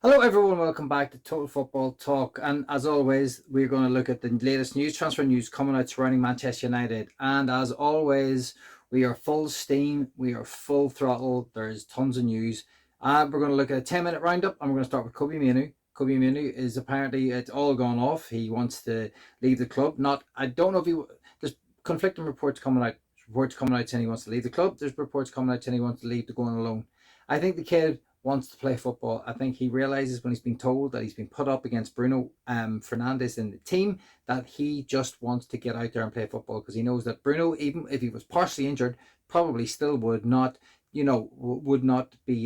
Hello everyone, welcome back to Total Football Talk, and as always we're going to look at the latest transfer news coming out surrounding Manchester United. And as always, we are full steam, we are full throttle, there's tons of news. We're going to look at a 10-minute roundup, and we're going to start with Kobbie Mainoo. Kobbie Mainoo is apparently, it's all gone off, he wants to leave the club. I don't know if there's conflicting reports coming out. Reports coming out saying he wants to leave the club, there's reports coming out saying he wants to leave to go on alone. I think the kid wants to play football. I think he realizes when he's been told that he's been put up against Bruno Fernandes in the team, that he just wants to get out there and play football, because he knows that Bruno, even if he was partially injured, probably still would not be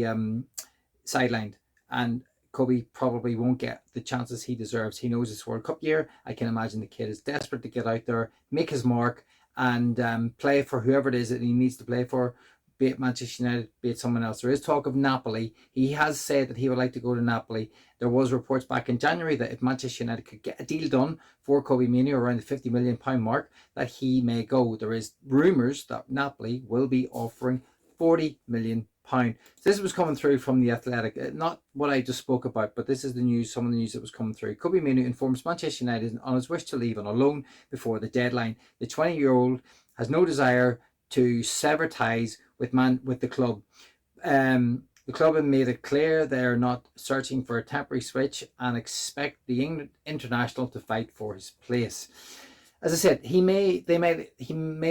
sidelined. And Kobbie probably won't get the chances he deserves. He knows it's World Cup year. I can imagine the kid is desperate to get out there, make his mark, and play for whoever it is that he needs to play for, be it Manchester United, be it someone else. There is talk of Napoli. He has said that he would like to go to Napoli. There was reports back in January that if Manchester United could get a deal done for Kobbie Mainoo around the £50 million mark, that he may go. There is rumours that Napoli will be offering £40 million. So this was coming through from The Athletic, not what I just spoke about, but this is the news, some of the news that was coming through. Kobbie Mainoo informs Manchester United on his wish to leave on a loan before the deadline. The 20-year-old has no desire to sever ties with the club. The club have made it clear they're not searching for a temporary switch and expect the international to fight for his place. As I said, he may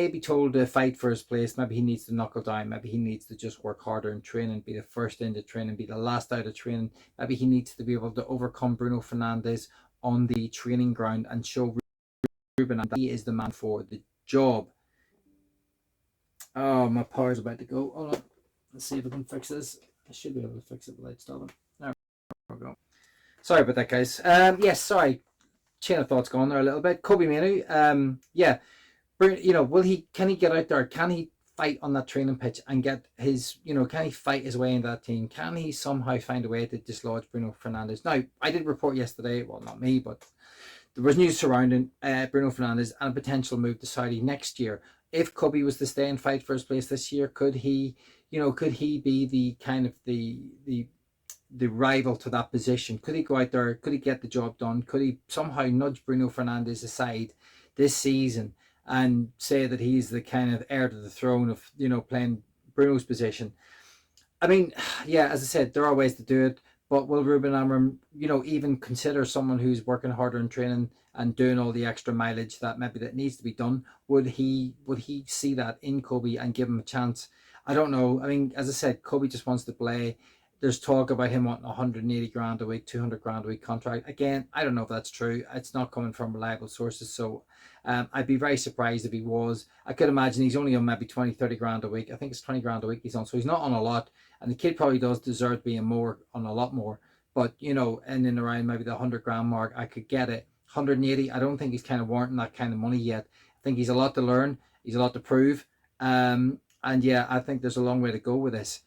be told to fight for his place. Maybe he needs to knuckle down. Maybe he needs to just work harder in training, be the first into training, be the last out of training. Maybe he needs to be able to overcome Bruno Fernandes on the training ground and show Ruben that he is the man for the job. Oh, my power's about to go. Hold on. Let's see if I can fix this. I should be able to fix it without stopping. There we go. Sorry about that, guys. Yes, sorry. Chain of thoughts gone there a little bit. Kobbie Mainoo. Yeah. Can he get out there? Can he fight on that training pitch and get his, can he fight his way into that team? Can he somehow find a way to dislodge Bruno Fernandes? Now, I did report yesterday, well, not me, but there was news surrounding Bruno Fernandes and a potential move to Saudi next year. If Kobbie was to stay and fight for his place this year, could he be the kind of the rival to that position? Could he go out there? Could he get the job done? Could he somehow nudge Bruno Fernandes aside this season and say that he's the kind of heir to the throne of, playing Bruno's position? I mean, yeah, as I said, there are ways to do it. But will Ruben Amorim, even consider someone who's working harder in training and doing all the extra mileage that needs to be done? Would he see that in Kobbie and give him a chance? I don't know. I mean, as I said, Kobbie just wants to play. There's talk about him wanting 180 grand a week, 200 grand a week contract. Again, I don't know if that's true. It's not coming from reliable sources. So I'd be very surprised if he was. I could imagine he's only on maybe 20, 30 grand a week. I think it's 20 grand a week he's on. So he's not on a lot. And the kid probably does deserve being on a lot more. But, and in around maybe the 100 grand mark, I could get it. 180, I don't think he's kind of warranting that kind of money yet. I think he's a lot to learn. He's a lot to prove. And yeah, I think there's a long way to go with this.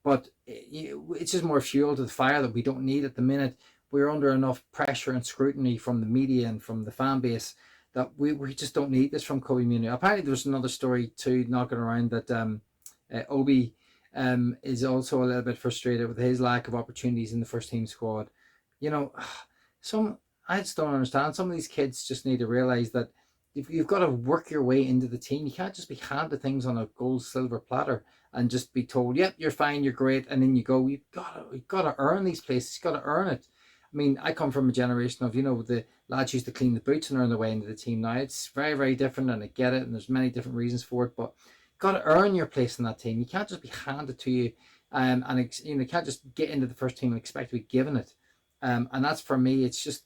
But it's just more fuel to the fire that we don't need at the minute. We're under enough pressure and scrutiny from the media and from the fan base that we just don't need this from Kobbie Mainoo. Apparently, there's another story too knocking around that Obi is also a little bit frustrated with his lack of opportunities in the first team squad. I just don't understand. Some of these kids just need to realize that if you've got to work your way into the team, you can't just be handed things on a gold silver platter and just be told, yep, you're fine, you're great, and then you go. You've got to earn these places. You've got to earn it. I mean, I come from a generation of, the lads used to clean the boots and earn their way into the team. Now it's very, very different, and I get it, and there's many different reasons for it, but you've got to earn your place in that team. You can't just be handed to you, and you can't just get into the first team and expect to be given it. And that's, for me, it's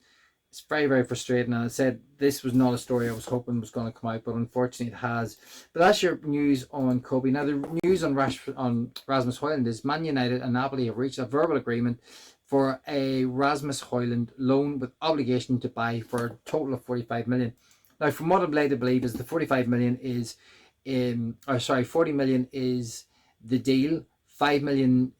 very, very frustrating. And I said this was not a story I was hoping was going to come out, but unfortunately it has. But that's your news on Kobbie. Now, the news on Rasmus Højlund is Man United and Napoli have reached a verbal agreement for a Rasmus Højlund loan with obligation to buy for a total of 45 million. Now, from what I'm led to believe is the 45 million is 40 million is the deal. €5 million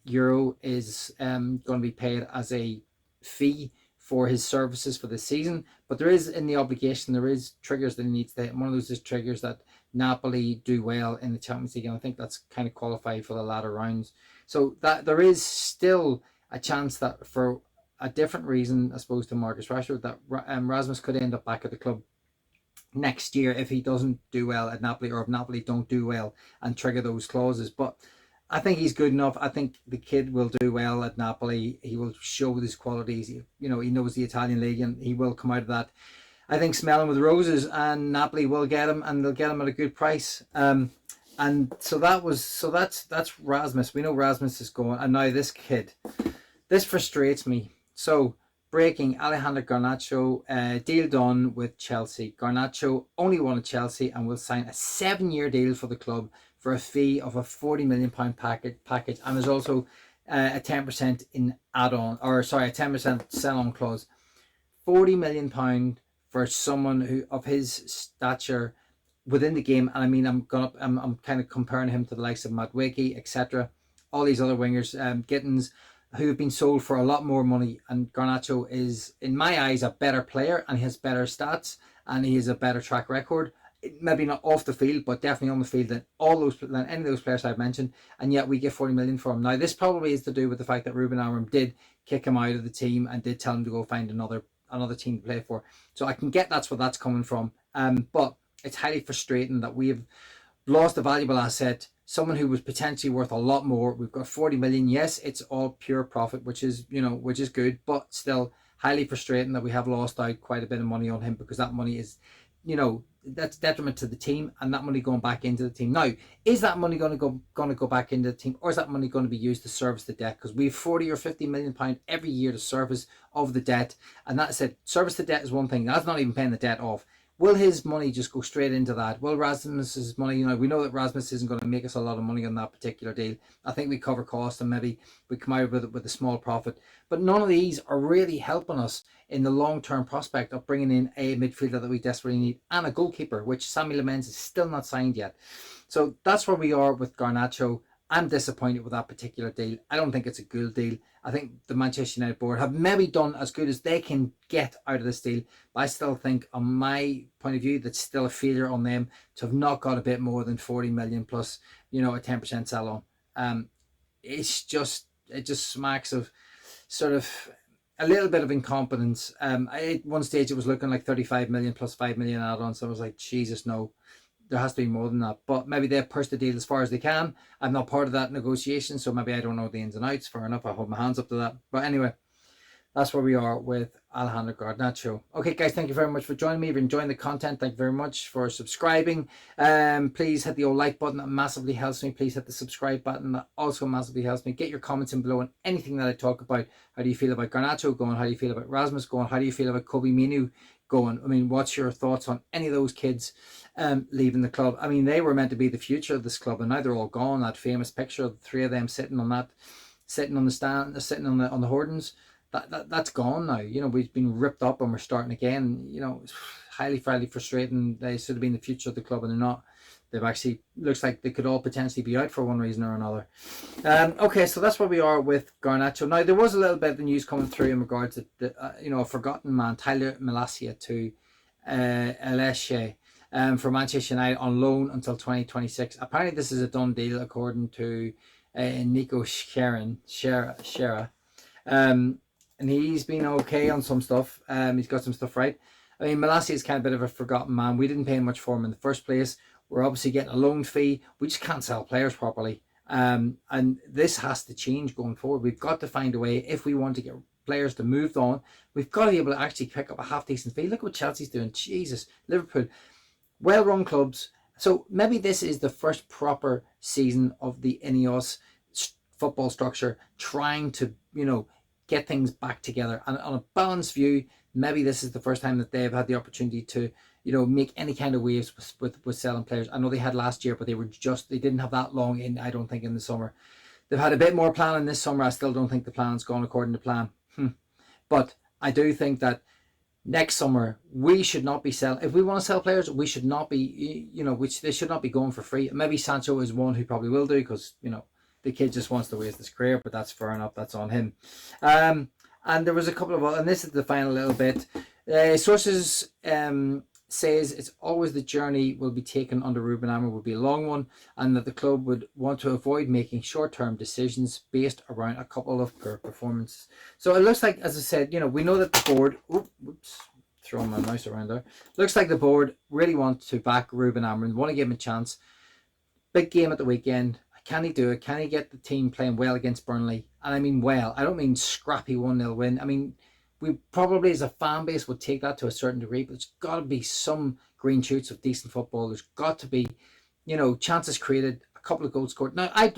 is going to be paid as a fee for his services for the season, but there is, in the obligation, there is triggers that he needs to hit. One of those is triggers that Napoli do well in the Champions League, and I think that's kind of qualified for the latter rounds. So that there is still a chance that for a different reason, I suppose, to Marcus Rashford, that Rasmus could end up back at the club next year if he doesn't do well at Napoli, or if Napoli don't do well and trigger those clauses. But I think he's good enough. I think the kid will do well at Napoli. He will show his qualities. He knows the Italian league, and he will come out of that, I think, smelling with roses, and Napoli will get him, and they'll get him at a good price. And that's Rasmus. We know Rasmus is going, and now this kid, this frustrates me. So breaking, Alejandro Garnacho, deal done with Chelsea. Garnacho only wanted Chelsea and will sign a 7-year deal for the club for a fee of a £40 million package, and there's also a 10% in add-on, or sorry, a 10% sell-on clause. £40 million for someone who of his stature within the game, and I mean, I'm kind of comparing him to the likes of Madueke, etc. All these other wingers, Gittins, who have been sold for a lot more money, and Garnacho is, in my eyes, a better player, and he has better stats, and he has a better track record. Maybe not off the field, but definitely on the field than any of those players I've mentioned, and yet we get 40 million for him. Now, this probably is to do with the fact that Ruben Amorim did kick him out of the team and did tell him to go find another team to play for. So I can get that's where that's coming from. But it's highly frustrating that we have lost a valuable asset, someone who was potentially worth a lot more. We've got 40 million. Yes, it's all pure profit, which is good, but still highly frustrating that we have lost out quite a bit of money on him, because that money is, that's detriment to the team, and that money going back into the team. Now, is that money going to go back into the team, or is that money going to be used to service the debt? Because we have 40 or 50 million pound every year to service of the debt, and that said, service the debt is one thing. That's not even paying the debt off. Will his money just go straight into that? Will Rasmus's money, we know that Rasmus isn't going to make us a lot of money on that particular deal. I think we cover costs and maybe we come out with a small profit. But none of these are really helping us in the long-term prospect of bringing in a midfielder that we desperately need, and a goalkeeper, which Sammy Lamens is still not signed yet. So that's where we are with Garnacho. I'm disappointed with that particular deal. I don't think it's a good deal. I think the Manchester United board have maybe done as good as they can get out of this deal, but I still think, on my point of view, that's still a failure on them to have not got a bit more than 40 million plus, a 10% sell on. It just smacks of sort of a little bit of incompetence. At one stage it was looking like 35 million plus 5 million add-ons. So I was like, Jesus, no. There has to be more than that. But maybe they've pushed the deal as far as they can. I'm not part of that negotiation, so maybe I don't know the ins and outs. Fair enough, I hold my hands up to that. But anyway, that's where we are with Alejandro Garnacho. Okay, guys, thank you very much for joining me. If you're enjoying the content, thank you very much for subscribing. Please hit the old like button. That massively helps me. Please hit the subscribe button. That also massively helps me. Get your comments in below on anything that I talk about. How do you feel about Garnacho going? How do you feel about Rasmus going? How do you feel about Kobbie Mainoo going? I mean, what's your thoughts on any of those kids leaving the club? I mean, they were meant to be the future of this club, and now they're all gone. That famous picture of the three of them sitting on the stand, sitting on the hoardings, that's gone now. We've been ripped up and we're starting again. It's highly frustrating. They should have been the future of the club, and they're not. They've actually, looks like they could all potentially be out for one reason or another. Okay, so that's where we are with Garnacho. Now, there was a little bit of the news coming through in regards to the a forgotten man, Tyler Malacia, to Elche for Manchester United on loan until 2026. Apparently, this is a done deal according to Nico Schera. And he's been okay on some stuff. He's got some stuff right. I mean, Malacia is kind of a bit of a forgotten man. We didn't pay much for him in the first place. We're obviously getting a loan fee. We just can't sell players properly. And this has to change going forward. We've got to find a way, if we want to get players to move on, we've got to be able to actually pick up a half-decent fee. Look what Chelsea's doing. Jesus, Liverpool. Well-run clubs. So maybe this is the first proper season of the Ineos football structure, trying to, get things back together. And on a balanced view, maybe this is the first time that they've had the opportunity to, make any kind of waves with selling players. I know they had last year, but they didn't have that long in, I don't think, in the summer. They've had a bit more planning this summer. I still don't think the plan's gone according to plan. But I do think that next summer we should not be selling. If we want to sell players, we should not be, they should not be going for free. Maybe Sancho is one who probably will do, because, the kid just wants to waste his career, but that's fair enough. That's on him. And there was a couple of, and this is the final little bit. Sources says it's always the journey will be taken under Ruben Amorim will be a long one, and that the club would want to avoid making short-term decisions based around a couple of poor performances. So it looks like, as I said, we know that the board. Oops, throwing my mouse around there. Looks like the board really want to back Ruben Amorim, want to give him a chance. Big game at the weekend. Can he do it? Can he get the team playing well against Burnley? And I mean well. I don't mean scrappy 1-0 win. I mean, we probably as a fan base would take that to a certain degree, but there's got to be some green shoots of decent football. There's got to be, chances created, a couple of goals scored. Now, I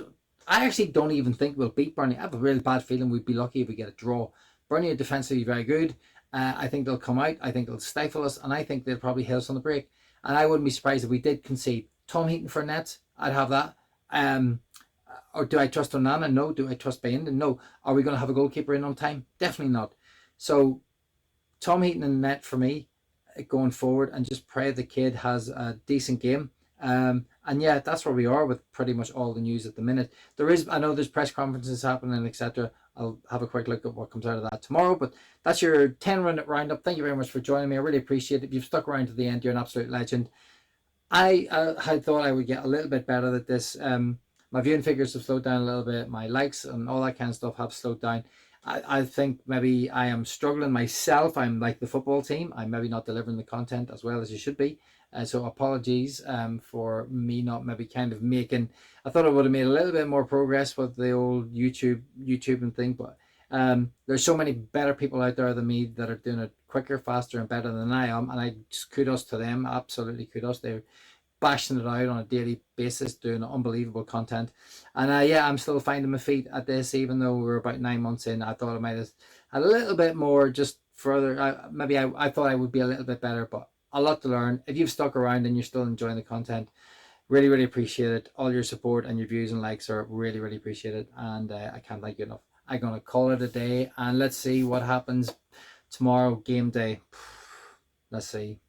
actually don't even think we'll beat Burnley. I have a really bad feeling we'd be lucky if we get a draw. Burnley are defensively very good. I think they'll come out. I think they'll stifle us, and I think they'll probably hit us on the break. And I wouldn't be surprised if we did concede. Tom Heaton for nets, I'd have that. Or do I trust Onana? No. Do I trust Bayenden? No. Are we going to have a goalkeeper in on time? Definitely not. So Tom Heaton in net for me going forward, and just pray the kid has a decent game. And yeah, that's where we are with pretty much all the news at the minute. I know there's press conferences happening, etc. I'll have a quick look at what comes out of that tomorrow. But that's your 10-minute roundup. Thank you very much for joining me. I really appreciate it. If you've stuck around to the end, you're an absolute legend. I had thought I would get a little bit better at this. My viewing figures have slowed down a little bit. My likes and all that kind of stuff have slowed down. I think maybe I am struggling myself. I'm like the football team. I'm maybe not delivering the content as well as you should be. So apologies for me not maybe kind of making. I thought I would have made a little bit more progress with the old YouTube and thing, but there's so many better people out there than me that are doing it quicker, faster, and better than I am, and I just kudos to them. Absolutely kudos. They're bashing it out on a daily basis, doing unbelievable content. And yeah, I'm still finding my feet at this, even though we're about 9 months in. I thought I might have had a little bit more, just further. Maybe I thought I would be a little bit better, but a lot to learn. If you've stuck around and you're still enjoying the content, really, really appreciate it. All your support and your views and likes are really, really appreciated, and I can't thank you enough. I'm going to call it a day, and let's see what happens tomorrow, game day. Let's see.